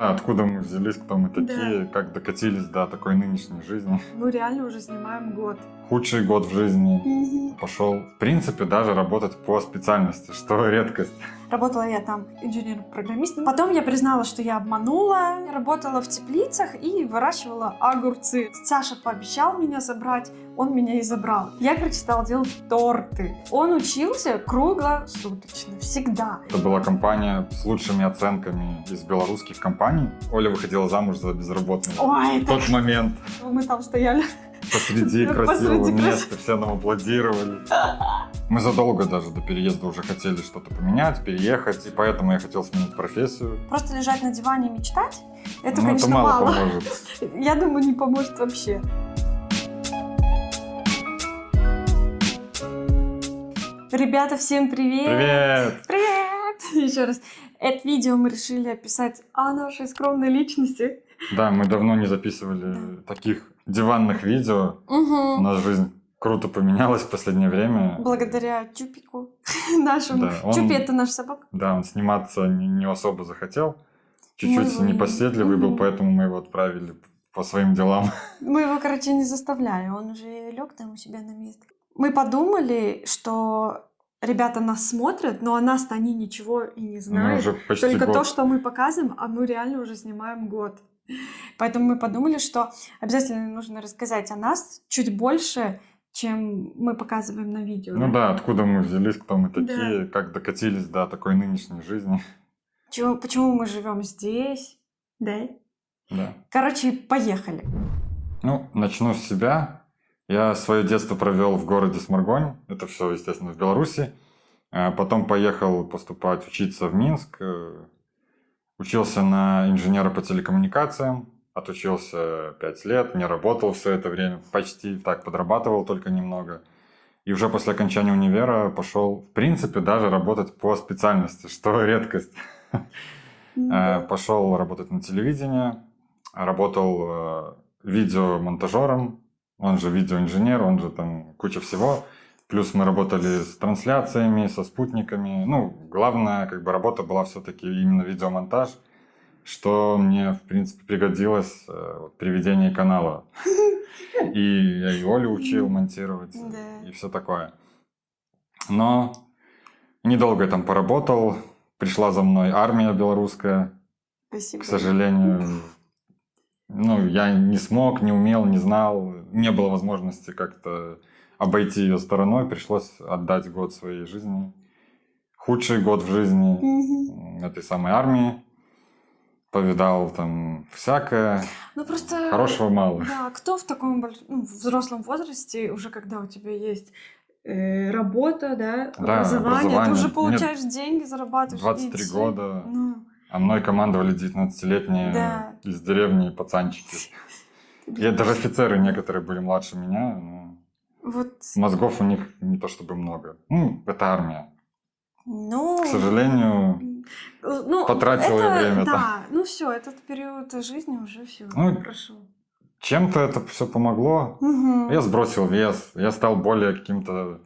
Откуда мы взялись, кто мы такие, Да. как докатились до такой нынешней жизни. Мы реально уже снимаем год. Худший год в жизни. Пошел, в принципе, даже работать по специальности, что редкость. Работала я там инженером-программистом. Потом я признала, что я обманула. Работала в теплицах и выращивала огурцы. Саша пообещал меня забрать, он меня и забрал. Я предпочитала делать торты. Он учился круглосуточно, всегда. Это была компания с лучшими оценками из белорусских компаний. Оля выходила замуж за безработную. Ой, В тот момент мы там стояли. посреди красивого Посреди места, все нам аплодировали. Мы задолго даже до переезда уже хотели что-то поменять, переехать, и поэтому я хотел сменить профессию. Просто лежать на диване и мечтать, это, Но конечно, это мало мало. поможет. Я думаю, не поможет вообще. Ребята, всем привет! Привет! Привет! Еще раз. Это видео мы решили описать о нашей скромной личности. Да, мы давно не записывали таких диванных видео. У Угу. нас жизнь круто поменялась в последнее время. Благодаря Чупику нашему. Да, он- Чупи — это наш собака. Да, он сниматься не особо захотел. Мы Чуть-чуть его- непоседливый был, Мгм. поэтому мы его отправили по своим делам. Мы его, короче, не заставляли. Он уже лег там у себя на место. Мы подумали, что ребята нас смотрят, но о нас-то они ничего и не Мы знают. уже почти Только год. то, что мы показываем, а мы реально уже снимаем год. Поэтому мы подумали, что обязательно нужно рассказать о нас чуть больше, чем мы показываем на видео. Ну да, откуда мы взялись, кто мы такие, как докатились до такой нынешней жизни. Почему мы живем здесь? Да? Да. Короче, поехали. Ну, начну с себя. Я свое детство провел в городе Сморгонь. Это все, естественно, в Беларуси. Потом поехал поступать, учиться в Минск. Учился на инженера по телекоммуникациям. Отучился 5 лет, не работал все это время. Почти так подрабатывал, только немного. И уже после окончания универа пошел, в принципе, даже работать по специальности, что редкость. Пошел работать на телевидении. Работал видеомонтажером, он же видеоинженер, он же там куча всего. Плюс мы работали с трансляциями, со спутниками. Ну, главная как бы работа была все-таки именно видеомонтаж, что мне, в принципе, пригодилось при ведении канала. И я и Олю учил монтировать, Да. и все такое. Но недолго я там поработал. Пришла за мной армия белорусская. Спасибо. К сожалению, ну, я не смог, не умел, не знал. Не было возможности как-то обойти ее стороной. Пришлось отдать год своей жизни. Худший год в жизни Мгм. этой самой армии. Повидал там всякое. Ну просто... Хорошего мало. Да, кто в таком взрослом возрасте, уже когда у тебя есть работа, да, образование, ты образование. уже Мне получаешь деньги, зарабатываешь. 23 и года. Ну, А мной командовали 19-летние Да. из деревни пацанчики. И даже офицеры некоторые были младше меня. Но вот, мозгов у них не то чтобы много. Ну, это армия. ну... К сожалению, ну, потратил я время Да, там. ну все, этот период жизни уже все Ну, прошел. чем-то это все помогло. Мгм. Я сбросил вес, я стал более каким-то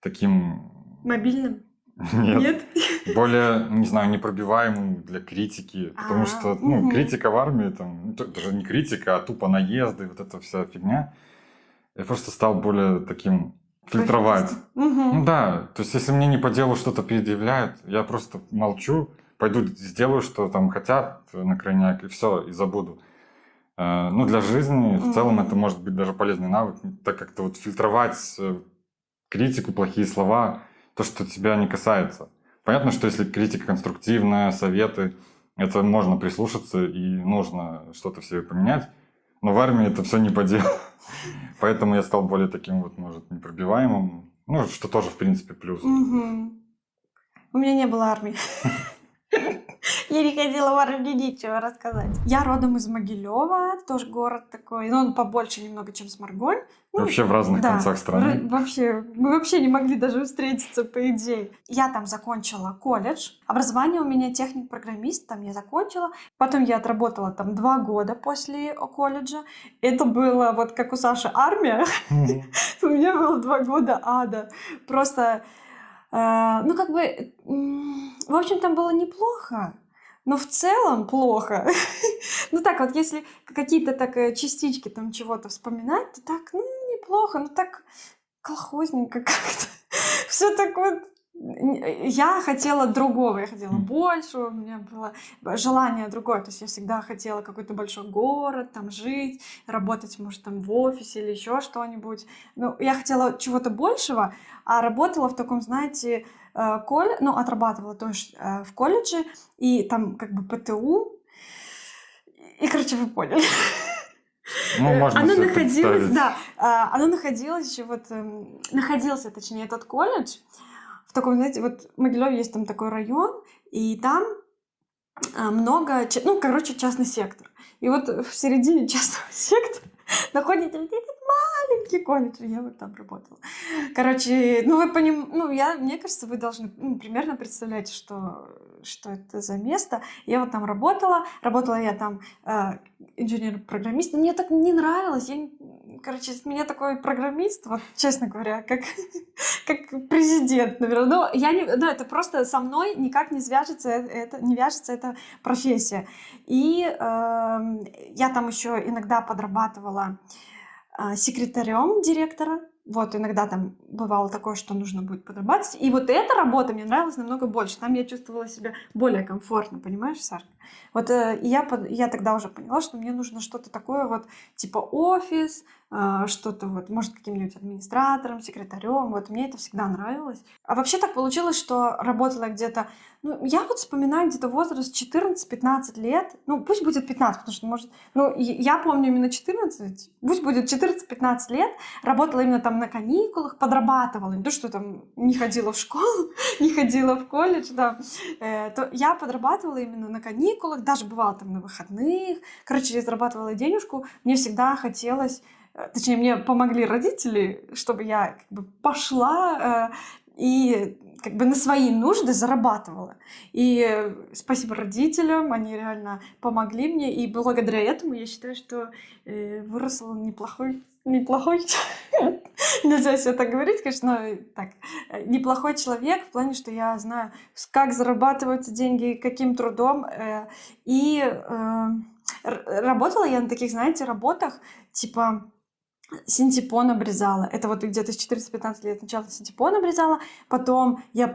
таким... Мобильным? Нет, более, не знаю, непробиваемым для критики. Потому что, мгм. критика в армии, там, даже не критика, а тупо наезды, вот эта вся фигня. Я просто стал более таким фильтровать. Мгм. Ну да, то есть если мне не по делу что-то предъявляют, я просто молчу, пойду сделаю, что там хотят на крайняк, и все, и забуду. Ну, для жизни в целом это может быть даже полезный навык, так как-то вот фильтровать критику, плохие слова, то, что тебя не касается. Понятно, что если критика конструктивная, советы, это можно прислушаться и нужно что-то в себе поменять, но в армии это все не по делу. Поэтому я стал более таким вот, может, непробиваемым, ну, что тоже, в принципе, плюс. Мгм. У меня не было армии. Я не ходила в армию, нечего рассказать. Я родом из Могилева, тоже город такой, но он побольше немного, чем Сморгонь. Ну, Вообще в разных да, концах страны. мы вообще не могли даже встретиться, по идее. Я там закончила колледж. Образование у меня техник-программист, там я закончила. Потом я отработала там 2 года после колледжа. Это было вот как у Саши армия. У меня было 2 года ада. Просто, в общем, там было неплохо. но в целом плохо. Ну так вот, если какие-то так частички там чего-то вспоминать, то так, ну, неплохо, ну так колхозненько как-то. Все так вот. Я хотела другого, я хотела большего, у меня было желание другое. То есть я всегда хотела какой-то большой город, там жить, работать, может, там в офисе или еще что-нибудь. Ну, я хотела чего-то большего, а работала в таком, знаете, ну, отрабатывала тоже в колледже, и там как бы ПТУ, и, короче, вы поняли. Ну, можно Оно себе находилось, представить. да, оно находилось еще вот, находился, точнее, этот колледж в таком, знаете, вот в Могилеве есть там такой район, и там много, ну, короче, частный сектор. И вот в середине частного сектора находится вот этот маленький колледж, и я вот там работала. Короче, ну, вы понимаете, ну, мне кажется, вы должны примерно представлять, что это за место. Я вот там работала я там инженер-программистом. Мне так не нравилось. Короче, из меня такой программист, вот, честно говоря, как президент, наверное. Но это просто со мной никак не вяжется эта профессия. И я там еще иногда подрабатывала секретарем директора. Вот, иногда там бывало такое, что нужно будет подрабатывать. И вот эта работа мне нравилась намного больше. Там я чувствовала себя более комфортно, понимаешь, Сашка? Вот я тогда уже поняла, что мне нужно что-то такое вот, типа офис, что-то вот, может, каким-нибудь администратором, секретарем. Вот мне это всегда нравилось. А вообще так получилось, что работала я где-то, ну, я вот вспоминаю где-то возраст 14-15 лет. Ну, пусть будет 15, потому что, может, ну, я помню именно 14, пусть будет 14-15 лет. Работала именно там на каникулах, подрабатывала. Не то, что там не ходила в школу, не ходила в колледж, да. То я подрабатывала именно на каникулах, даже бывало там на выходных. Короче, я зарабатывала денежку. Мне всегда хотелось, точнее, мне помогли родители, чтобы я как бы пошла и как бы на свои нужды зарабатывала. И спасибо родителям, они реально помогли мне. И благодаря этому я считаю, что выросла неплохой нельзя себе так говорить, конечно, но так, неплохой человек в плане, что я знаю, как зарабатываются деньги, каким трудом. И работала я на таких, знаете, работах, типа синтепон обрезала. Это вот где-то с 14-15 лет сначала синтепон обрезала, потом я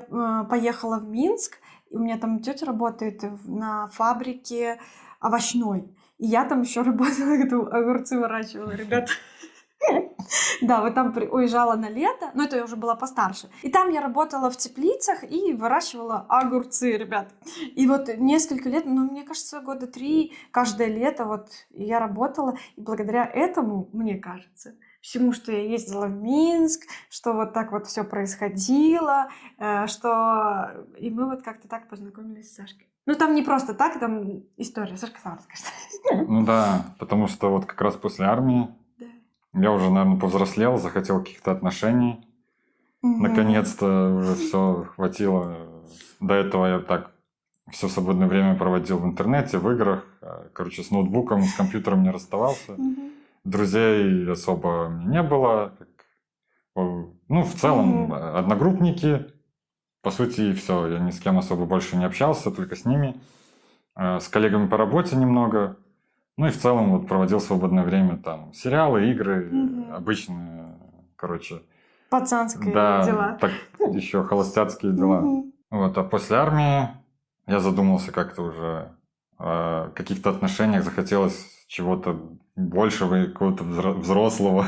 поехала в Минск, и у меня там тетя работает на фабрике овощной. И я там еще работала, огурцы выращивала, ребята. Да, вот там уезжала на лето, но это я уже была постарше. И там я работала в теплицах и выращивала огурцы, ребят. И вот несколько лет, ну, мне кажется, года 3 каждое лето вот я работала. И благодаря этому, мне кажется, всему, что я ездила в Минск, что вот так вот все происходило, что... И мы вот как-то так познакомились с Сашкой. Ну, там не просто так, там история. Сашка сам расскажет. Ну да, потому что вот как раз после армии я уже, наверное, повзрослел, захотел каких-то отношений. Наконец-то уже все хватило. До этого я так все свободное время проводил в интернете, в играх. Короче, с ноутбуком, с компьютером не расставался. Друзей особо не было. Ну, в целом, одногруппники. По сути, и все. Я ни с кем особо больше не общался, только с ними. С коллегами по работе немного. Ну и в целом вот проводил свободное время там. Сериалы, игры, обычные, короче. Пацанские Да, дела. так еще холостяцкие дела. Вот, а после армии я задумался как-то уже о каких-то отношениях, захотелось чего-то большего, какого-то взрослого.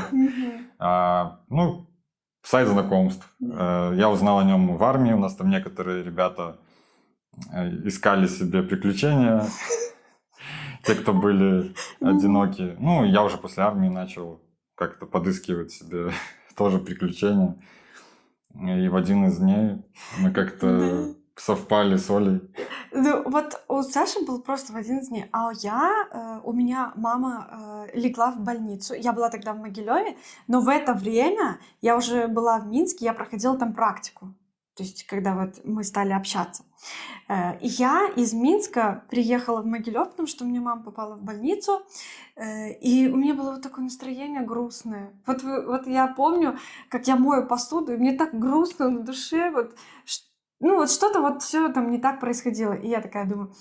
Ну, сайт знакомств. Я узнал о нем в армии, у нас там некоторые ребята искали себе приключения. Те, кто были одиноки. Ну, я уже после армии начал как-то подыскивать себе тоже приключения. И в один из дней мы как-то совпали с Олей. Ну, вот у Саши был просто в один из дней, а у меня мама легла в больницу. Я была тогда в Могилеве, но в это время я уже была в Минске, я проходила там практику. То есть, когда вот мы стали общаться. И я из Минска приехала в Могилев, потому что у меня мама попала в больницу. И у меня было вот такое настроение грустное. Вот я помню, как я мою посуду, и мне так грустно на душе. Ну вот что-то вот все там не так происходило. И я такая думаю,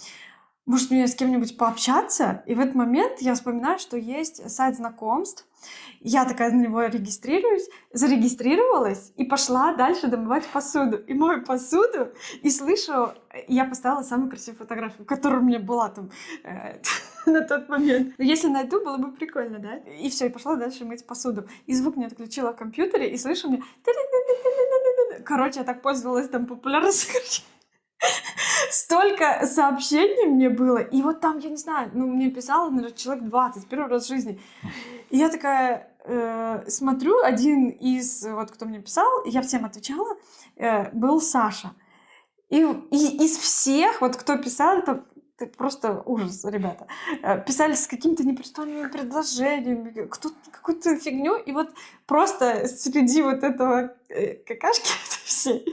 может, мне с кем-нибудь пообщаться? И в этот момент я вспоминаю, что есть сайт знакомств. Я такая на него зарегистрировалась и пошла дальше домывать посуду. И мою посуду, и слышу, я поставила самую красивую фотографию, которая у меня была там на тот момент. Но если найду, было бы прикольно, да? И все, и пошла дальше мыть посуду. И звук не отключила в компьютере, и слышу мне... Короче, я так пользовалась там популярностью. Столько сообщений мне было. И вот там, я не знаю, ну, мне писало, наверное, человек 20, первый раз в жизни. И я такая смотрю, один из, вот кто мне писал, я всем отвечала, был Саша. И из всех, вот кто писал, это просто ужас, ребята. Писали с какими-то непристойными предложениями, какую-то фигню. И вот просто среди вот этого какашки всей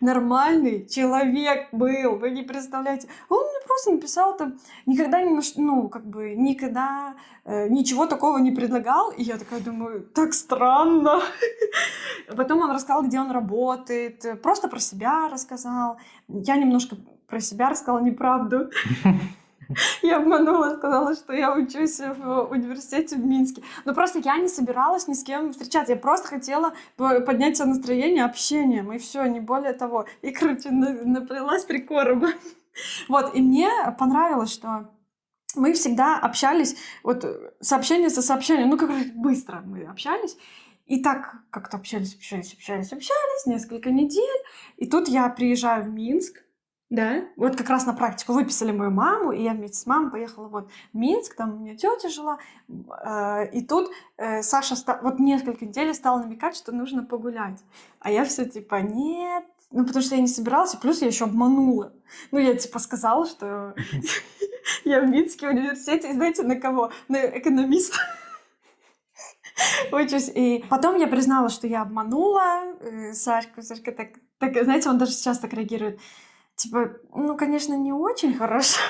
нормальный человек был. Вы не представляете. Он мне просто написал там, никогда не, ну, как бы, никогда ничего такого не предлагал. И я такая думаю, так странно. Потом он рассказал, где он работает. Просто про себя рассказал. Я немножко про себя рассказала неправду. Я обманула, сказала, что я учусь в университете в Минске. Но просто я не собиралась ни с кем встречаться. Я просто хотела поднять себе настроение общением. И все, не более того. И, короче, наплелась 3 короба. Вот, и мне понравилось, что мы всегда общались, вот сообщение за сообщением, ну, как быстро мы общались. И так как-то общались несколько недель. И тут я приезжаю в Минск, да, вот как раз на практику выписали мою маму, и я вместе с мамой поехала вот в Минск, там у меня тетя жила, и тут Саша вот несколько недель стала намекать, что нужно погулять, а я все типа нет, ну потому что я не собиралась, и плюс я еще обманула, ну я типа сказала, что я в Минске университете, и знаете на кого? На экономиста. Учусь. И потом я признала, что я обманула Сашку. Сашка так, знаете, он даже сейчас так реагирует. Типа, ну, конечно, не очень хорошо.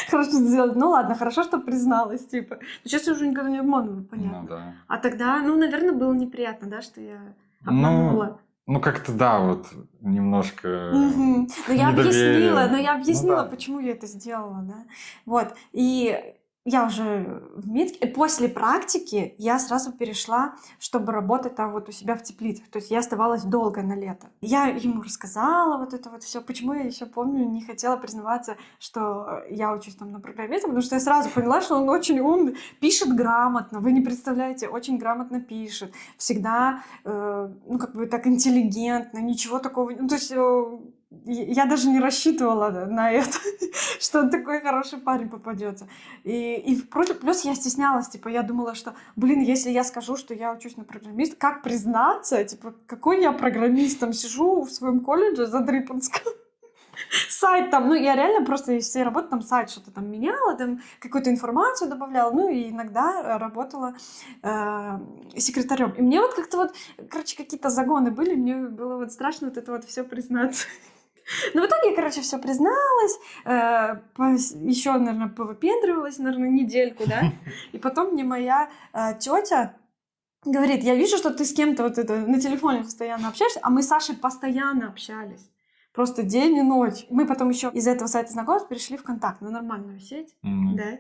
Хорошо сделать. Ну ладно, хорошо, что призналась, типа. Но сейчас я уже никогда не обманываю, понятно. Ну, да. А тогда, ну, наверное, было неприятно, да, что я обманула. Ну, как-то да, вот немножко Но я недоверие. объяснила, Да. почему я это сделала, да. Вот. И я уже в Минске. И после практики я сразу перешла, чтобы работать там вот у себя в теплицах. То есть я оставалась долго на лето. Я ему рассказала вот это вот все. Почему я еще помню, не хотела признаваться, что я учусь там на программиста, потому что я сразу поняла, что он очень умный, пишет грамотно. Вы не представляете, очень грамотно пишет. Всегда, ну, как бы так интеллигентно, ничего такого. Ну, то есть я даже не рассчитывала на это, что он такой хороший парень попадется. И плюс я стеснялась, типа, я думала, что, блин, если я скажу, что я учусь на программист, как признаться, типа, какой я программист, там сижу в своем колледже Задрипанском, сайт там, ну, я реально просто из всей работы там сайт что-то там меняла, там какую-то информацию добавляла, ну, и иногда работала секретарем. И мне вот как-то вот, короче, какие-то загоны были, мне было вот страшно вот это вот все признаться. Ну, в итоге, короче, все призналась, еще, наверное, повыпендривалась, наверное, недельку, да, и потом мне моя тетя говорит, я вижу, что ты с кем-то вот это на телефоне постоянно общаешься, а мы с Сашей постоянно общались, просто день и ночь. Мы потом еще из этого сайта знакомств перешли в ВКонтакт, на нормальную сеть, да,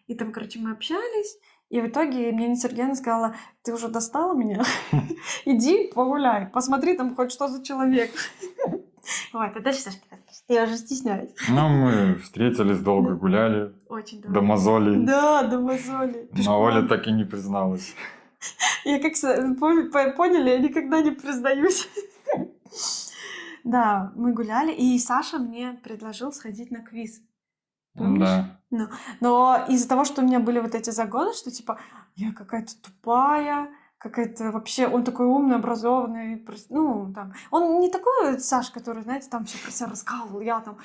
и там, короче, мы общались, и в итоге мне Нина Сергеевна сказала, ты уже достала меня? Иди погуляй, посмотри там хоть что за человек. Вот, а дальше Сашка, я уже стесняюсь. Ну, мы встретились, долго гуляли. Очень до мозолей. Да, до мозолей. Но Оля так и не призналась. Я как поняли, я никогда не признаюсь. Да, мы гуляли, и Саша мне предложил сходить на квиз. Помнишь? Да. Но из-за того, что у меня были вот эти загоны, что типа я какая-то тупая, какая-то вообще, он такой умный, образованный, ну, там, он не такой Саш, который, знаете, там все про себя рассказывал, я там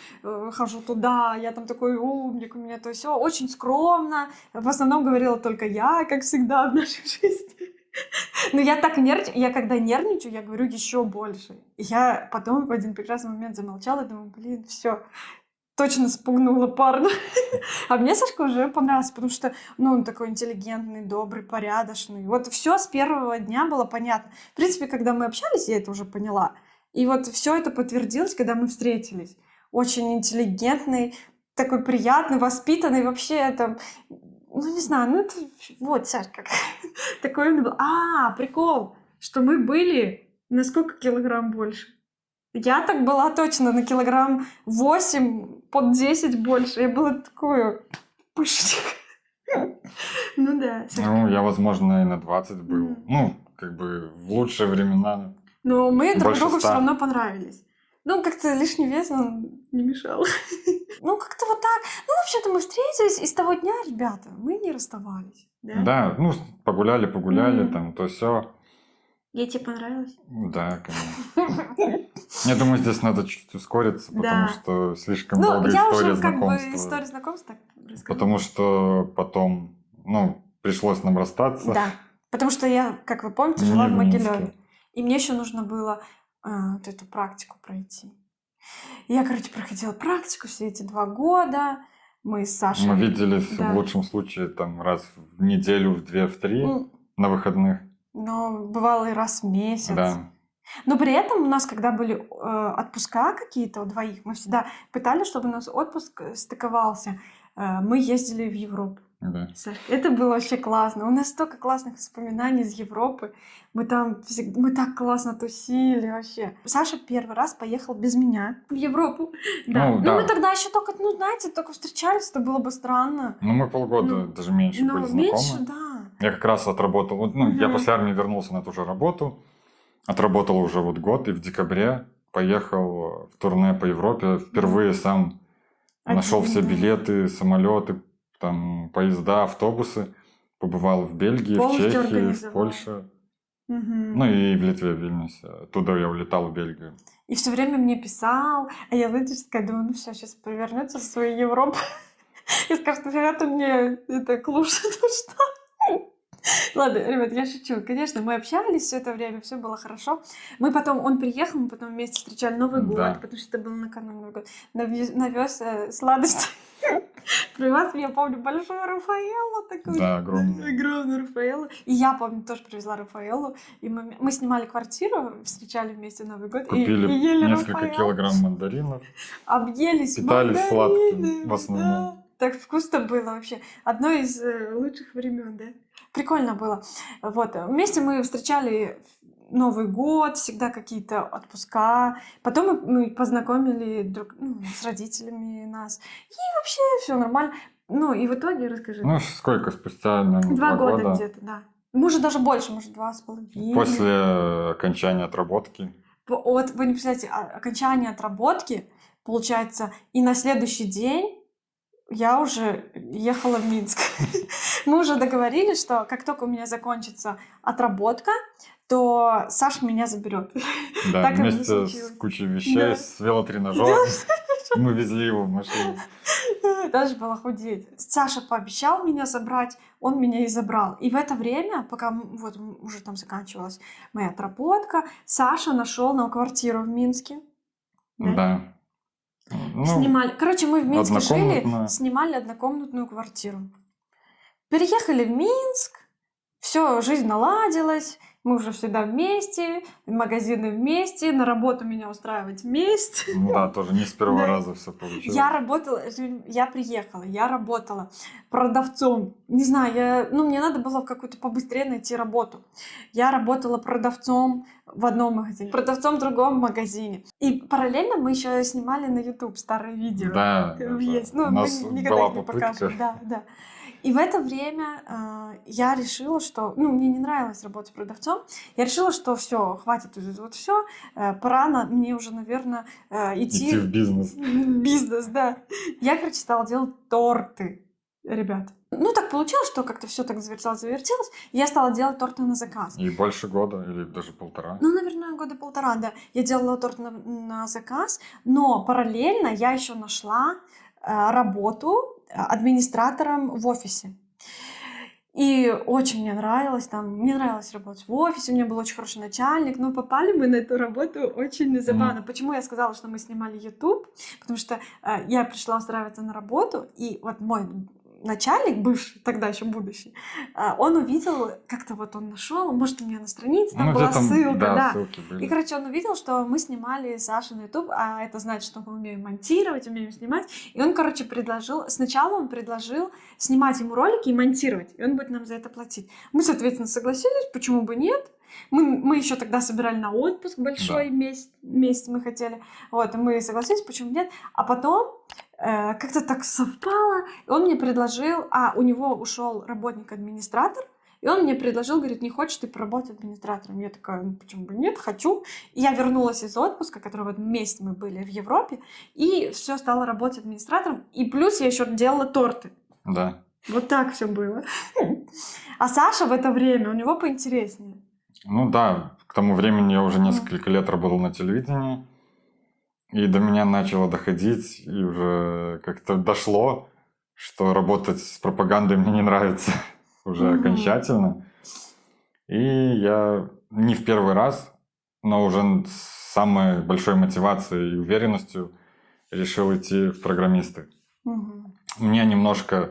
хожу туда, я там такой умник, у меня то все, очень скромно, в основном говорила только я, как всегда в нашей жизни. Но я так нервничаю, я когда нервничаю, я говорю еще больше. И я потом в один прекрасный момент замолчала и думаю, блин, все. Точно спугнула парня. А мне Сашка уже понравился, потому что, ну, он такой интеллигентный, добрый, порядочный. Вот все с первого дня было понятно. В принципе, когда мы общались, я это уже поняла. И вот все это подтвердилось, когда мы встретились. Очень интеллигентный, такой приятный, воспитанный, вообще там, ну не знаю, ну это вот, Саш, как такой он был. Прикол, что мы были на сколько килограмм больше? Я так была точно на килограмм 8, под 10 больше. Я была такой пышник. Ну да, Сашка. Ну, я, возможно, и на 20 был. Ну, как бы в лучшие времена. Но мы друг Больше другу 100. все равно понравились. Ну, как-то лишний вес он не мешал. Ну, как-то вот так. Ну, в общем-то, мы встретились, и с того дня, ребята, мы не расставались. Да? Да, ну, погуляли, Мгм. там, то все. Я тебе понравилась? Да, конечно. Я думаю, здесь надо чуть ускориться, потому Да. что слишком Ну, долгая я история уже как бы знакомства. историю знакомства так рассказала. Потому что потом, ну, пришлось нам расстаться. Да, потому что я, как вы помните, Не жила в в Минске. Могилеве. И мне еще нужно было вот эту практику пройти. И я, короче, проходила практику все эти 2 года. Мы с Сашей... Мы виделись Да. в лучшем случае там раз в неделю, в 2, в 3 Ну, на выходных. но бывало и раз в месяц. Да. Но при этом у нас, когда были отпуска какие-то у двоих, мы всегда пытались, чтобы у нас отпуск стыковался. Мы ездили в Европу. Да. Саш, это было вообще классно. У нас столько классных воспоминаний из Европы. Мы там мы так классно тусили вообще. Саша первый раз поехал без меня в Европу. Да. Ну, Ну, да. мы тогда еще только, ну, знаете, только встречались, это было бы странно. Ну, мы полгода, Ну, даже меньше Но были знакомы. меньше, да. Я как раз отработал, вот, ну, я Мгм. после армии вернулся на ту же работу, отработал уже вот год, и в декабре поехал в турне по Европе, впервые сам нашел Один, все да. билеты, самолеты, там, поезда, автобусы, побывал в Бельгии, в Полностью Чехии, в организовал. Польше, Мгм. ну и в Литве, в Вильнюсе. Оттуда я улетал в Бельгию. И все время мне писал, а я, знаете, такая думаю, ну все, сейчас повернется в свою Европу и скажет, нафига ты мне это клуш, ну что? Ладно, ребят, я шучу. Конечно, мы общались все это время, все было хорошо. Он приехал, мы потом вместе встречали Новый год, Да. потому что это было накануне Нового года. Навез сладости. Привез, я помню, большую Рафаэллу такую. Да, огромный. Огромную Рафаэллу. И я, помню, тоже привезла Рафаэллу. И мы снимали квартиру, встречали вместе Новый год. Купили и ели несколько Рафаэллу. килограмм мандаринов. Объелись Питались сладким мандаринами, в основном. да. Так вкусно было вообще. Одно из лучших времен, да. Прикольно было. Вот. Вместе мы встречали Новый год, всегда какие-то отпуска. Потом мы познакомили с родителями нас. И вообще все нормально. Ну и в итоге расскажи. Ну, сколько спустя, наверное, 2 года года где-то, да. Может, даже больше, может, 2,5. после окончания отработки. Вот вы не представляете, окончание отработки, получается, и на следующий день я уже ехала в Минск. Мы уже договорились, что как только у меня закончится отработка, то Саша меня заберет. Да, Так оно и вместе случилось. с кучей вещей, Да. с велотренажером. Мы везли его в машине. Даже было худеть. Саша пообещал меня забрать, он меня и забрал. И в это время, пока уже там заканчивалась моя отработка, Саша нашел нам квартиру в Минске. Да. Ну, Снимали. Короче, мы в Минске жили, однокомнатная. снимали однокомнатную квартиру. Переехали в Минск, все, жизнь наладилась, мы уже всегда вместе, магазины вместе, на работу меня устраивать вместе. Да, тоже не с первого Да. раза все получилось. Я приехала, я работала продавцом. Не знаю, мне надо было какую-то побыстрее найти работу. Я работала продавцом в одном магазине, продавцом в другом магазине. И параллельно мы еще снимали на YouTube старые видео. Да, Там да. есть. У Мы нас никогда была их не попытка. покажем. Да. И в это время я решила, что мне не нравилось работать продавцом. Я решила, что все, хватит уже вот все, пора мне уже, наверное, Идти в бизнес. в бизнес, да. Я, короче, стала делать торты, ребят. Так получилось, что как-то все так завертелось. Я стала делать торты на заказ. И больше года, или даже 1,5. Наверное, 1,5 года, да. Я делала торт на заказ, но параллельно я еще нашла работу администратором в офисе. И очень мне нравилось работать в офисе, у меня был очень хороший начальник, но попали мы на эту работу очень забавно. Почему я сказала, что мы снимали YouTube? Потому что я пришла устраиваться на работу, и вот мой начальник, бывший, тогда еще будущий, он увидел, как-то вот он нашел, может, у меня на странице там Ну, была где там, ссылка, да, да. ссылки И, были. короче, он увидел, что мы снимали Сашу на YouTube, а это значит, что мы умеем монтировать, умеем снимать. И он, короче, сначала он предложил снимать ему ролики и монтировать, и он будет нам за это платить. Мы, соответственно, согласились, почему бы нет. Мы еще тогда собирали на отпуск большой, Да. месяц мы хотели. Вот, и мы согласились, почему нет. А потом как-то так совпало, и он мне предложил, у него ушел работник-администратор, и он мне предложил, говорит, не хочешь ты поработать администратором? Я такая, ну почему бы нет, хочу. И я вернулась из отпуска, который вот месяц мы были в Европе, и все, стала работать администратором. И плюс я еще делала торты. Да. Вот так все было. А Саша в это время, у него поинтереснее. Ну да, к тому времени я уже несколько лет работал на телевидении, и до меня начало доходить, и уже как-то дошло, что работать с пропагандой мне не нравится уже окончательно. И я не в первый раз, но уже с самой большой мотивацией и уверенностью решил идти в программисты. Мне немножко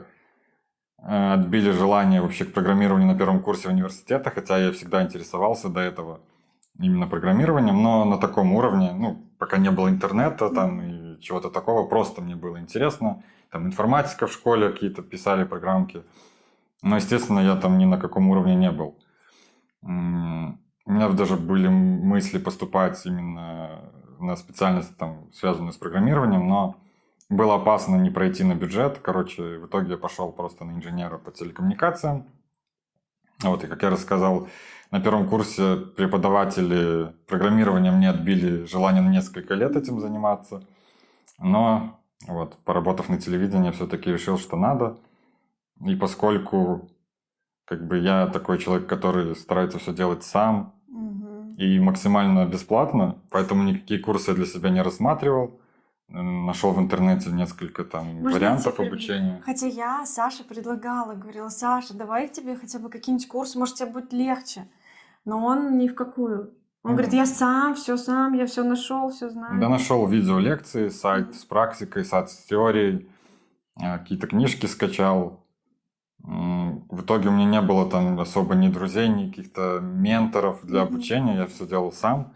отбили желание вообще к программированию на первом курсе университета, хотя я всегда интересовался до этого именно программированием, но на таком уровне, ну, пока не было интернета там и чего-то такого, просто мне было интересно. Там информатика в школе, какие-то писали программки. Но, естественно, я там ни на каком уровне не был. У меня даже были мысли поступать именно на специальность, там, связанную с программированием, но было опасно не пройти на бюджет. Короче, в итоге я пошел просто на инженера по телекоммуникациям. Вот, и как я рассказал, на первом курсе преподаватели программирования мне отбили желание на несколько лет этим заниматься. Но вот, поработав на телевидении, все-таки решил, что надо. И поскольку как бы я такой человек, который старается все делать сам и максимально бесплатно, поэтому никакие курсы я для себя не рассматривал. Нашел в интернете несколько там вариантов обучения. Хотя я Саше предлагала, говорила, Саша, давай тебе хотя бы какие-нибудь курсы, может, тебе будет легче. Но он ни в какую. Он говорит, я сам, я все нашел, все знаю. Да, нашел видеолекции, сайт с практикой, сайт с теорией, какие-то книжки скачал. В итоге у меня не было там особо ни друзей, ни каких-то менторов для обучения, я все делал сам.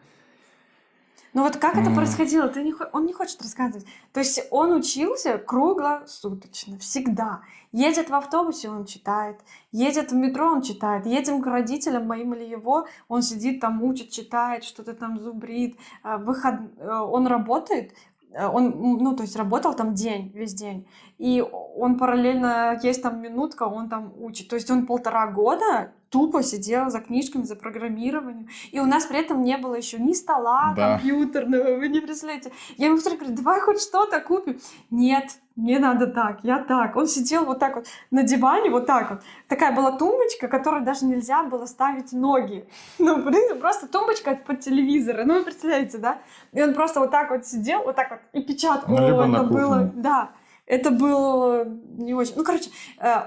Ну вот как это происходило? Он не хочет рассказывать. То есть он учился круглосуточно, всегда. Едет в автобусе, он читает. Едет в метро, он читает. Едем к родителям моим или его, он сидит там, учит, читает, что-то там зубрит. Он работает, он, то есть работал там весь день. И он параллельно, есть там минутка, он там учит. То есть он 1,5 года тупо сидел за книжками, за программированием. И у нас при этом не было еще ни стола компьютерного, вы не представляете. Я ему говорю, давай хоть что-то купим. Нет, мне надо так, я так. Он сидел вот так вот на диване, вот так вот. Такая была тумбочка, которой даже нельзя было ставить ноги. Ну, просто тумбочка под телевизор. Ну, вы представляете, да? И он просто вот так вот сидел, вот так вот, и печатал. Либо на это кухне. было, да. Это было не очень... Ну, короче,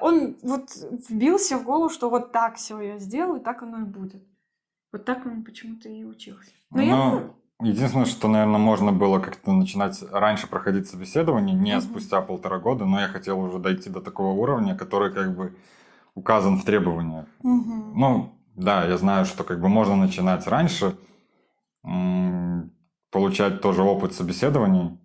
он вот вбился в голову, что вот так все я сделаю, и так оно и будет. Вот так он почему-то и учился. Единственное, что, наверное, можно было как-то начинать раньше проходить собеседование, не спустя 1,5 года, но я хотел уже дойти до такого уровня, который как бы указан в требованиях. Ну, да, я знаю, что как бы можно начинать раньше, получать тоже опыт собеседований,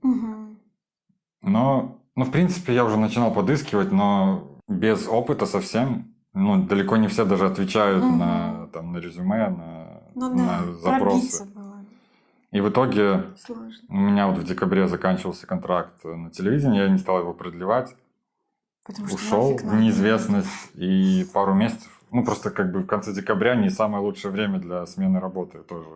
но... Ну, в принципе, я уже начинал подыскивать, но без опыта совсем, ну, далеко не все даже отвечают на резюме, на запросы. И в итоге у меня вот в декабре заканчивался контракт на телевидении, я не стал его продлевать, ушел в неизвестность и пару месяцев, ну, просто как бы в конце декабря не самое лучшее время для смены работы тоже.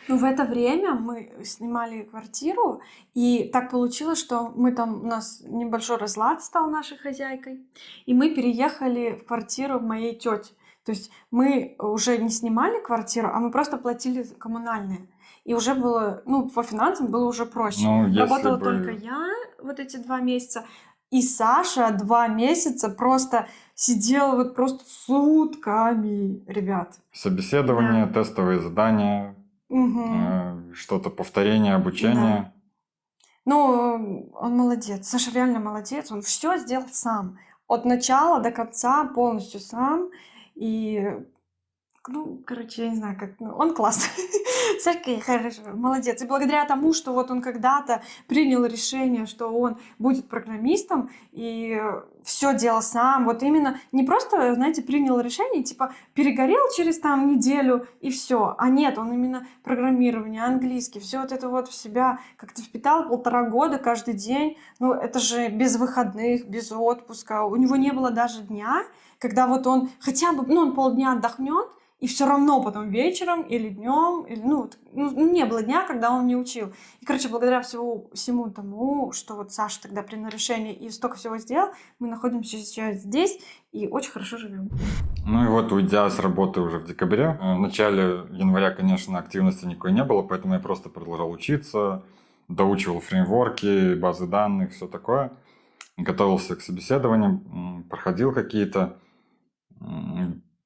Ну, в это время мы снимали квартиру, и так получилось, что у нас небольшой разлад стал нашей хозяйкой, и мы переехали в квартиру моей тети. То есть мы уже не снимали квартиру, а мы просто платили коммунальные. И уже было, ну, по финансам было уже проще. Работала только я вот эти 2 месяца, и Саша 2 месяца просто сидел вот просто сутками, ребят. Собеседование, тестовые задания. Что-то повторение, обучение. Да. Ну, он молодец. Саша реально молодец. Он все сделал сам. от начала до конца полностью сам. И, ну, короче, я не знаю, как... Ну, он классный. Сергей хорошо, молодец. И благодаря тому, что вот он когда-то принял решение, что он будет программистом и все делал сам, вот именно не просто, знаете, принял решение, типа перегорел через там неделю и все, а нет, он именно программирование, английский, все вот это вот в себя как-то впитал 1,5 года каждый день. Ну, это же без выходных, без отпуска. У него не было даже дня, когда вот он хотя бы, ну, он полдня отдохнет, и все равно потом вечером или днем, или, ну, не было дня, когда он не учил. И, короче, благодаря всему тому, что вот Саша тогда принял решение и столько всего сделал, мы находимся сейчас здесь и очень хорошо живем. Ну и вот, уйдя с работы уже в декабре, в начале января, конечно, активности никакой не было, поэтому я просто продолжал учиться, доучивал фреймворки, базы данных, все такое. Готовился к собеседованиям, проходил какие-то.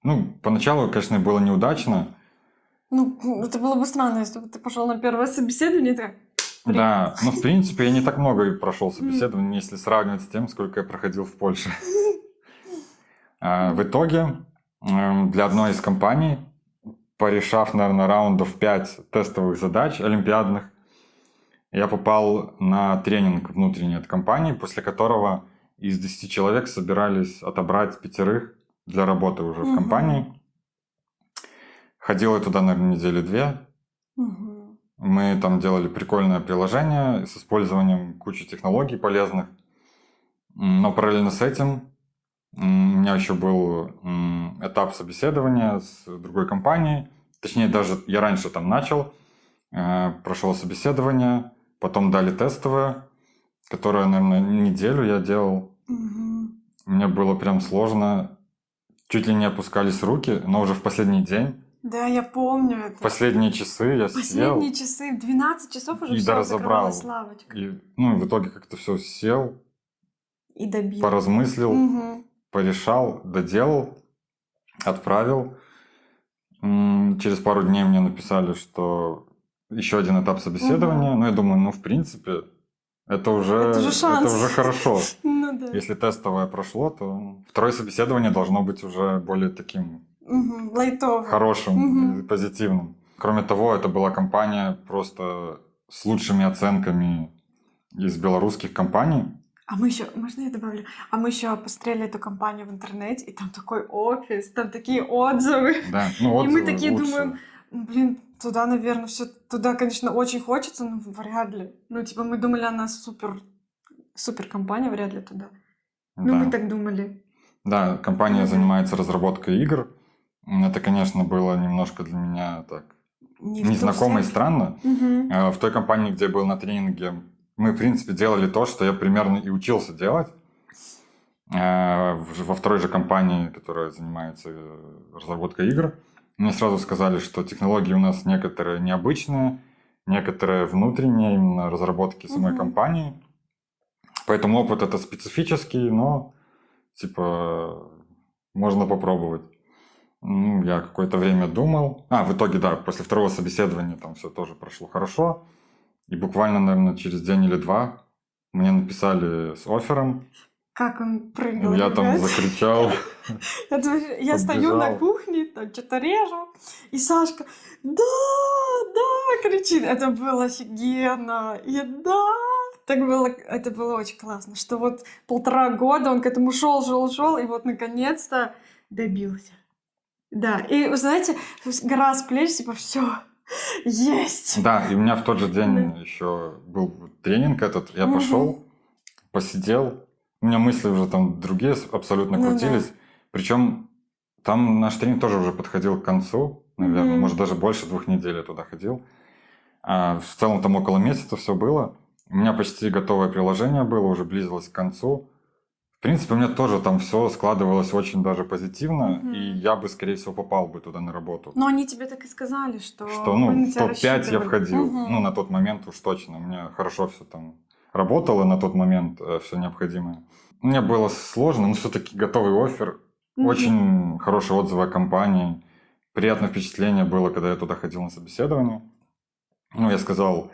Ну, поначалу, конечно, было неудачно. Ну, это было бы странно, если бы ты пошел на первое собеседование, и ты как, Да, но в принципе я не так много и прошел собеседований, если сравнивать с тем, сколько я проходил в Польше. В итоге для одной из компаний, порешав, наверное, раундов 5 тестовых задач олимпиадных, я попал на тренинг внутренний от компании, после которого из 10 человек собирались отобрать 5 для работы уже в компании. Ходил я туда, наверное, недели 2. Мы там делали прикольное приложение с использованием кучи технологий полезных. Но параллельно с этим у меня еще был этап собеседования с другой компанией. Точнее, даже я раньше там начал. Прошел собеседование, потом дали тестовое, которое, наверное, неделю я делал. Мне было прям сложно. Чуть ли не опускались руки, но уже в последний день. Да, я помню это. В последние часы я сел. Последние часы, в 12 часов уже и все доразобрал. закрывалась лавочка. И, ну, в итоге как-то все сел, И добил. поразмыслил, порешал, доделал, отправил. Через пару дней мне написали, что еще один этап собеседования. Но я думаю, ну, в принципе, это уже шанс. это уже хорошо. Ну да. Если тестовое прошло, то второе собеседование должно быть уже более таким Лайтовым. хорошим и позитивным. Кроме того, это была компания просто с лучшими оценками из белорусских компаний. А мы еще, можно я добавлю? А мы еще посмотрели эту компанию в интернете, и там такой офис, там такие отзывы. Да, ну, И мы отзывы такие лучше. думаем, ну, блин, туда, наверное, все, туда, конечно, очень хочется, но вряд ли. Ну, типа, мы думали, она супер компания, вряд ли туда. Ну, Да. мы так думали. Да, компания занимается разработкой игр. Это, конечно, было немножко для меня так незнакомо и странно. В той компании, где я был на тренинге, мы, в принципе, делали то, что я примерно и учился делать. Во второй же компании, которая занимается разработкой игр, мне сразу сказали, что технологии у нас некоторые необычные, некоторые внутренние, именно разработки самой компании. Поэтому опыт это специфический, но типа можно попробовать. Ну, я какое-то время думал. В итоге, да, после второго собеседования там все тоже прошло хорошо. И буквально, наверное, через день или 2 мне написали с оффером. Как он прыгал, Я там ребят. закричал. Я стою на Подбежал. кухне, там что-то режу, и Сашка да, кричит. Это было офигенно. И да, это было очень классно, что вот 1,5 года он к этому шел, и вот наконец-то добился. Да, и вы знаете, гора с плеч, типа, все, есть. Да, и у меня в тот же день еще был тренинг этот. Я пошел, посидел. У меня мысли уже там другие абсолютно Ну да. крутились. Причем там наш тренинг тоже уже подходил к концу, наверное. Может, даже больше 2 недель я туда ходил. В целом там около месяца все было. У меня почти готовое приложение было, уже близилось к концу. В принципе, у меня тоже там все складывалось очень даже позитивно, и я бы, скорее всего, попал бы туда на работу. Но они тебе так и сказали, что Ну, мы на в тебя топ-5 я рассчитывали. входил. Ну, на тот момент уж точно. У меня хорошо все там работало на тот момент, все необходимое. Мне было сложно, но все-таки готовый оффер. Очень хорошие отзывы о компании. Приятное впечатление было, когда я туда ходил на собеседование. Ну, я сказал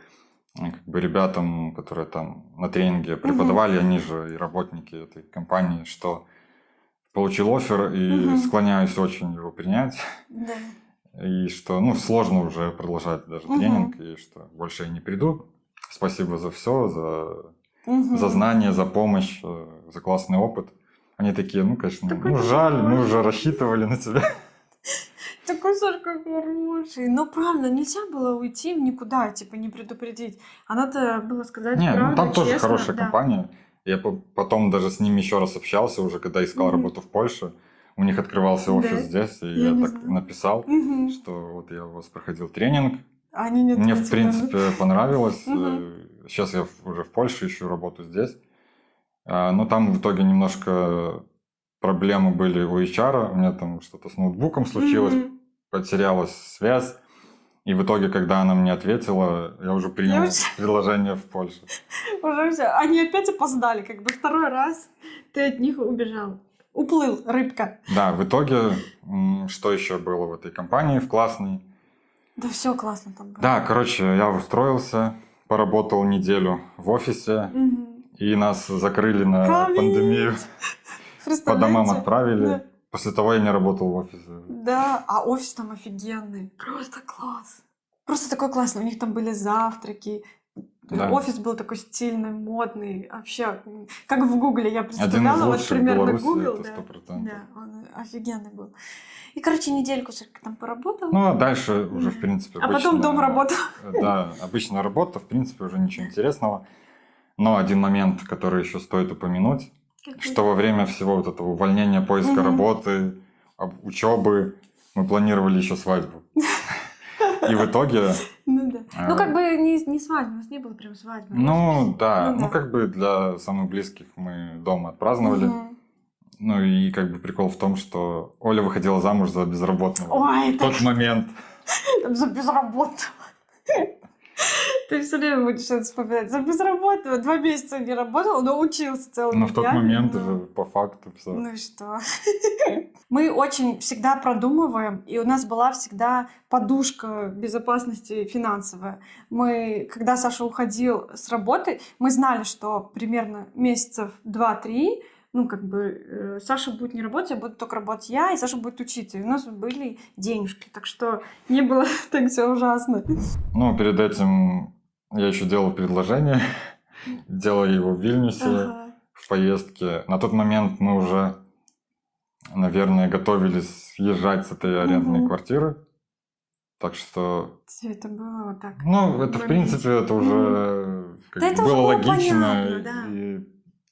как бы ребятам, которые там на тренинге преподавали, они же и работники этой компании, что получил оффер и Мгм. склоняюсь очень его принять. Да. И что, ну, сложно уже продолжать даже Мгм. тренинг, и что больше я не приду. Спасибо за все, за Мгм. знания, за помощь, за классный опыт. Они такие, ну, конечно, Такой ну, жаль, мы хороший. уже рассчитывали на тебя. Такой Сашка хороший. Но правда, нельзя было уйти в никуда, типа не предупредить. А надо было сказать Не, ну правду, там тоже честно. хорошая Да. компания. Я потом даже с ними еще раз общался, уже когда искал Мгм. работу в Польше. У них открывался Да? офис здесь, и Я я не так знаю. написал, Мгм. что вот я у вас проходил тренинг. А они не Мне, в ответили, принципе, понравилось. Мгм. Сейчас я уже в Польше ищу работу здесь. Но там в итоге немножко проблемы были у HR. У меня там что-то с ноутбуком случилось, Мгм. потерялась связь. И в итоге, когда она мне ответила, я уже Я принял уже, предложение в Польше. уже все. Они опять опоздали, как бы второй раз ты от них убежал. Уплыл, рыбка. Да, в итоге, что еще было в этой компании, в классной? Да все классно там было. Да, короче, я устроился, поработал неделю в офисе, Мгм. и нас закрыли на пандемию, по домам Представляете? отправили. Да. После того я не работал в офисе. Да, а офис там офигенный. Просто класс. Просто такой классный. У них там были завтраки. Да. Офис был такой стильный, модный. Вообще, как в Гугле я Один из представляла, вот лучших в примерно Беларуси, Гугл, это да. 100%. Да, он офигенный был. И, короче, недельку Сашка там поработал. Ну, а дальше уже, в Мгм. принципе, А потом дом работал. Да, обычная работа, в принципе, уже ничего интересного. Но один момент, который еще стоит упомянуть, что во время всего вот этого увольнения, поиска Мгм. работы, учебы, мы планировали еще свадьбу. И в итоге, Ну да. А, Ну, как бы не свадьба, у нас не было прям свадьбы. ну да, Ну ну да. как бы для самых близких мы дома отпраздновали. Мгм. Ну и как бы прикол в том, что Оля выходила замуж за безработного Ой, в тот момент. за безработного. Ты все время будешь это вспоминать. За безработного 2 месяца не работал, но учился целыми Но в тот днями. момент Ну, уже по факту все. ну и что? Мы очень всегда продумываем, и у нас была всегда подушка безопасности финансовая. Мы, когда Саша уходил с работы, мы знали, что примерно месяцев 2-3, ну, как бы, Саша будет не работать, а буду только работать я, и Саша будет учиться. И у нас были денежки, так что не было так все ужасно. Ну, перед этим я еще делал предложение, делал его в Вильнюсе Ага. в поездке. На тот момент мы уже, наверное, готовились съезжать с этой арендной Мгм. квартиры. Так что, Всё это было вот так. ну, это, в в моменте. принципе, это уже как Да бы это уже было было логично понятно, да.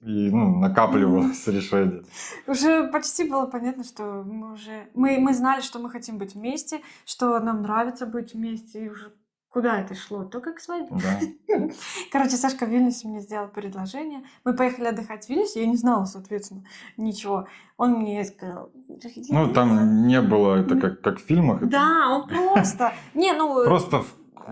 и ну, накапливалось решение. Уже почти было понятно, что мы уже... Мы знали, что мы хотим быть вместе, что нам нравится быть вместе, и уже куда это шло? Только к свадьбе. Да. Короче, Сашка в Вильнюсе мне сделал предложение. Мы поехали отдыхать в Вильнюс, я не знала, соответственно, ничего. Он мне сказал... Ну, там не было это как в фильмах. это Да, он просто... Не, ну, Просто,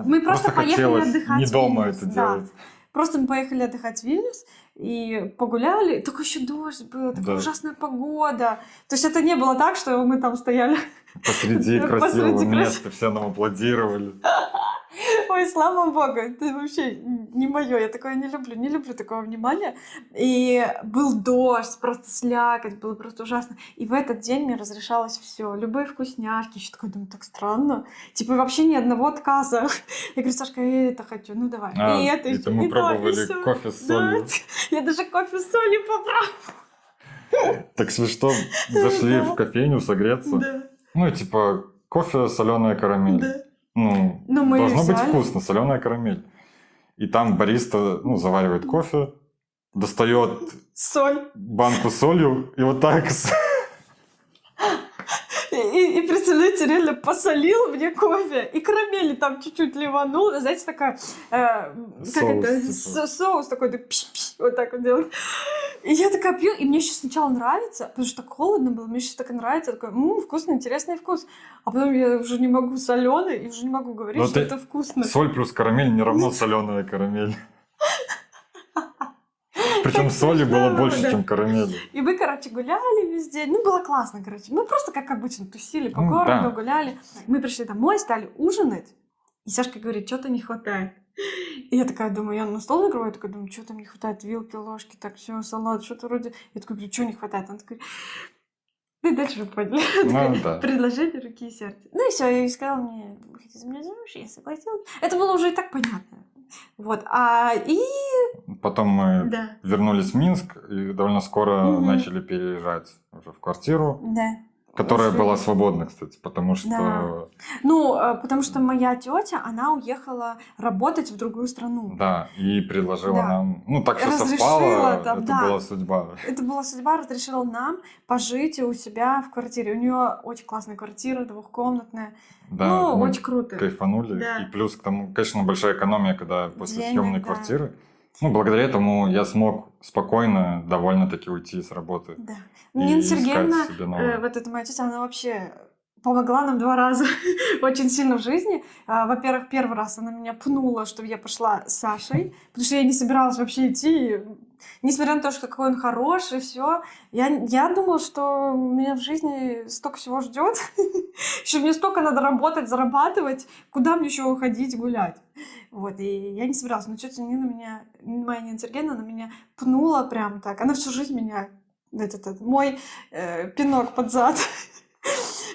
мы просто поехали хотелось отдыхать не в дома Вильнюс, это да. делать. Просто мы поехали отдыхать в Вильнюс и погуляли. Только еще дождь был, такая Да. ужасная погода. То есть это не было так, что мы там стояли. Посреди красивого Посреди места все нам аплодировали. Ой, слава богу, это вообще не мое. Я такое не люблю, не люблю такого внимания. И был дождь, просто слякоть, было просто ужасно. И в этот день мне разрешалось все, любые вкусняшки. Еще такой думаю, так странно. Типа вообще ни одного отказа. Я говорю, Сашка, я это хочу, ну давай. И это и еще, то мы и то, и пробовали сё. кофе с Да, солью. я даже кофе с солью попробовала. Так что зашли Да. в кофейню согреться. Да, Ну, и типа кофе, соленая карамель. да. Ну, Ну, мы должно быть взяли. вкусно, соленая карамель. И там бариста, ну, заваривает кофе, достает Соль. банку с солью и вот так И представляете, реально посолил мне кофе. И карамели там чуть-чуть ливанул. Знаете, такая... как Соус, это? типа. Соус такой, да, пш-пш, вот так вот делает. И я такая пью, и мне еще сначала нравится, потому что так холодно было, мне сейчас так нравится. Я такая, вкусно, интересный вкус. А потом я уже не могу соленый, и уже не могу говорить, Но что ты- это вкусно. соль плюс карамель не равно соленая карамель. Причем Так соли смешно было было, больше, да. чем карамели. И мы, короче, гуляли весь день. Ну, было классно, короче. Мы просто, как обычно, тусили по Ну, городу, да. гуляли. Мы пришли домой, стали ужинать. И Сашка говорит, что-то не хватает. И я такая думаю, я на стол накрываю, такая думаю, что там не хватает, вилки, ложки, так все, салат, что-то вроде. Я такая говорю, что не хватает? Он такой, дальше вы поняли. Ну, да. Предложение руки и сердца. Ну и все, я ей сказала мне, вы хотите за меня замуж? Я согласилась. Это было уже и так понятно. Вот, и Потом мы да, вернулись в Минск и довольно скоро Мгм. начали переезжать уже в квартиру, да. которая Уже- была свободна, кстати, потому что... Да. Ну, потому что моя тетя, она уехала работать в другую страну. Да, и предложила Да. нам... Ну, так все Разрешила совпало, там, это да. была судьба. Это была судьба, разрешила нам пожить у себя в квартире. У нее очень классная квартира, двухкомнатная. Да, Ну, мы очень круто. кайфанули. Да. И плюс к тому, конечно, большая экономия, когда после Денег, съемной да. квартиры. Ну, благодаря этому я смог спокойно, довольно-таки уйти с работы. Да. И Нина искать Сергеевна, себе новое. вот эта моя тетя, она вообще помогла нам 2 раза очень сильно в жизни. Во-первых, первый раз она меня пнула, чтобы я пошла с Сашей, потому что я не собиралась вообще идти. Несмотря на то, что какой он хороший, все, я думала, что меня в жизни столько всего ждет, что мне столько надо работать, зарабатывать, куда мне еще уходить гулять. Вот, и я не собиралась. Но тетя Нина меня, моя Нина Сергеевна, она меня пнула прям так. Она всю жизнь меня, мой пинок под зад.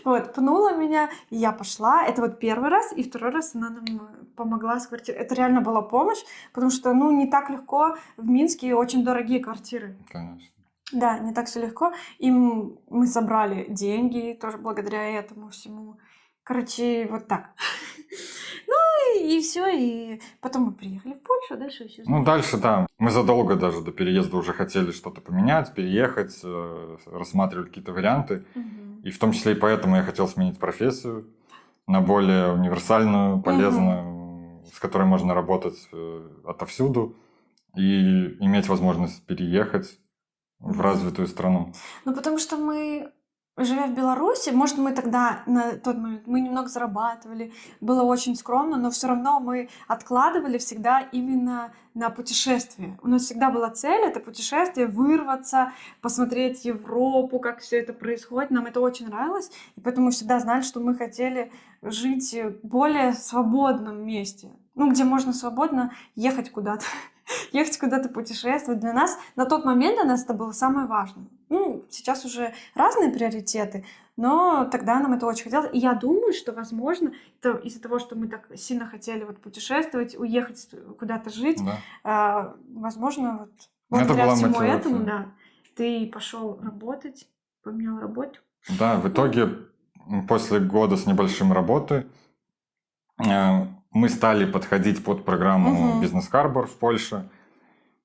Вот, пнула меня, и я пошла. Это вот первый раз, и второй раз она нам помогла с квартирой. Это реально была помощь, потому что, ну, не так легко в Минске, очень дорогие квартиры. Конечно. Да, не так все легко. И мы собрали деньги тоже благодаря этому всему. Короче, вот так. Ну и все, и потом мы приехали в Польшу, а дальше еще Ну, дальше, да. Мы задолго даже до переезда уже хотели что-то поменять, переехать, рассматривали какие-то варианты. И в том числе и поэтому я хотел сменить профессию на более универсальную, полезную, с которой можно работать отовсюду и иметь возможность переехать в развитую страну. Ну, потому что мы, живя в Беларуси, может, мы тогда на тот момент мы немного зарабатывали, было очень скромно, но все равно мы откладывали всегда именно на путешествие. У нас всегда была цель это путешествие, вырваться, посмотреть Европу, как все это происходит. Нам это очень нравилось, и поэтому мы всегда знали, что мы хотели жить в более свободном месте. Ну, где можно свободно ехать куда-то. Ехать куда-то путешествовать. Для нас, на тот момент для нас это было самое важное. Ну, сейчас уже разные приоритеты, но тогда нам это очень хотелось. И я думаю, что, возможно, это из-за того, что мы так сильно хотели вот путешествовать, уехать куда-то жить, Да. возможно, вот Это благодаря была всему мотивация. этому, да, ты пошел работать, поменял работу. Да, в итоге после года с небольшим работы мы стали подходить под программу Business Harbor в Польше.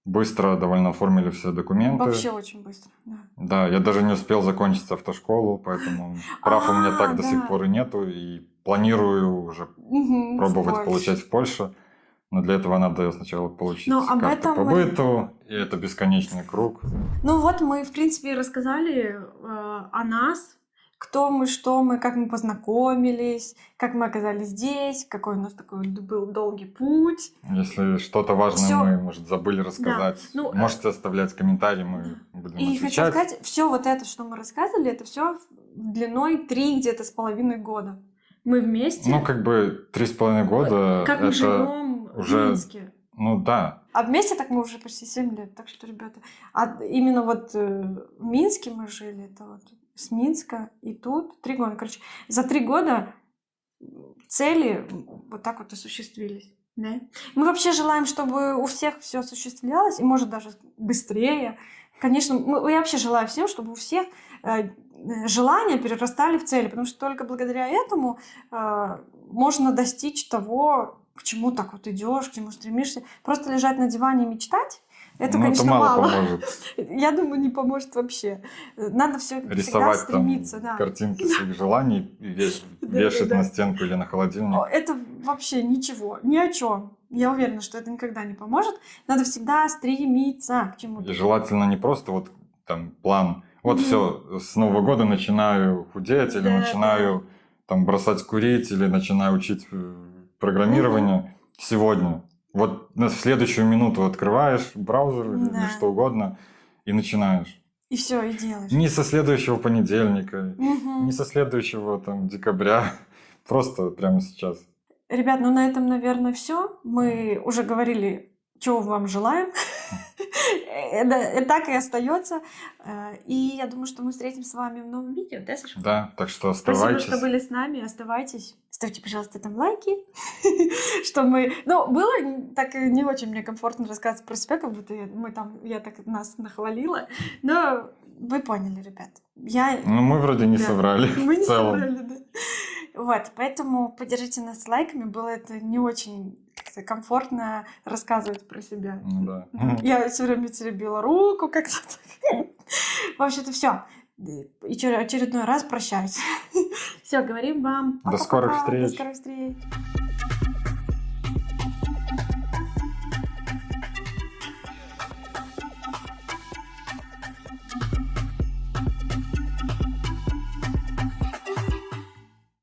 Быстро довольно оформили все документы. Вообще очень быстро, да. Да, я даже не успел закончить автошколу, поэтому прав у меня так до сих да. пор и нету. И планирую уже пробовать в Польше. получать в Польше. Но для этого надо сначала получить Но об карту этом по мы- быту. И это бесконечный круг. Ну вот мы, в принципе, рассказали о нас, кто мы, что мы, как мы познакомились, как мы оказались здесь, какой у нас такой был долгий путь. Если что-то важное Всё. мы, может, забыли рассказать, Ну, можете оставлять комментарии, мы будем И хочу отвечать. сказать, все вот это, что мы рассказывали, это все длиной 3 где-то с половиной года. Мы вместе. Ну, как бы 3,5 года. Как мы это живем уже- в Минске. Ну да. А вместе так мы уже почти 7 лет. Так что, ребята, именно вот в Минске мы жили, это вот с Минска и тут 3 года. Короче, за 3 года цели вот так вот осуществились. Да? Мы вообще желаем, чтобы у всех все осуществлялось, и может даже быстрее. Конечно, я вообще желаю всем, чтобы у всех желания перерастали в цели, потому что только благодаря этому можно достичь того, к чему так вот идешь, к чему стремишься. Просто лежать на диване и мечтать, это, Ну, конечно, это мало мало. поможет. Я думаю, не поможет вообще. Надо все всегда Рисовать там стремиться. Да. картинки своих желаний и вешать Да. на стенку или на холодильник. Это вообще ничего, ни о чем. Я уверена, что это никогда не поможет. Надо всегда стремиться к чему-то. И желательно не просто вот там план. Вот все, с Нового года начинаю худеть, или Да, начинаю там бросать курить, или начинаю учить программирование сегодня. Вот на следующую минуту открываешь браузер или Да. что угодно и начинаешь. И все, и делаешь. Не со следующего понедельника, Мгм. не со следующего там декабря, просто прямо сейчас. Ребят, ну на этом, наверное, все. Мы уже говорили, чего вам желаем. Так и остается. И я думаю, что мы встретимся с вами в новом видео, да, Саша? Да, так что Спасибо, оставайтесь. что были с нами. Оставайтесь. Ставьте, пожалуйста, там лайки. Что мы... Ну, было так не очень мне комфортно рассказывать про себя, как будто я так нас нахвалила. Но вы поняли, ребят. Ну, мы вроде не Да. соврали Мы не в целом. собрали, да. Вот, поэтому поддержите нас лайками. Было это не очень как-то комфортно рассказывать про себя. Ну да. Я все время теребила руку как-то так. В общем-то, все. Очередной раз прощаюсь. Все, говорим вам До скорых пока-пока. До встреч. скорых встреч.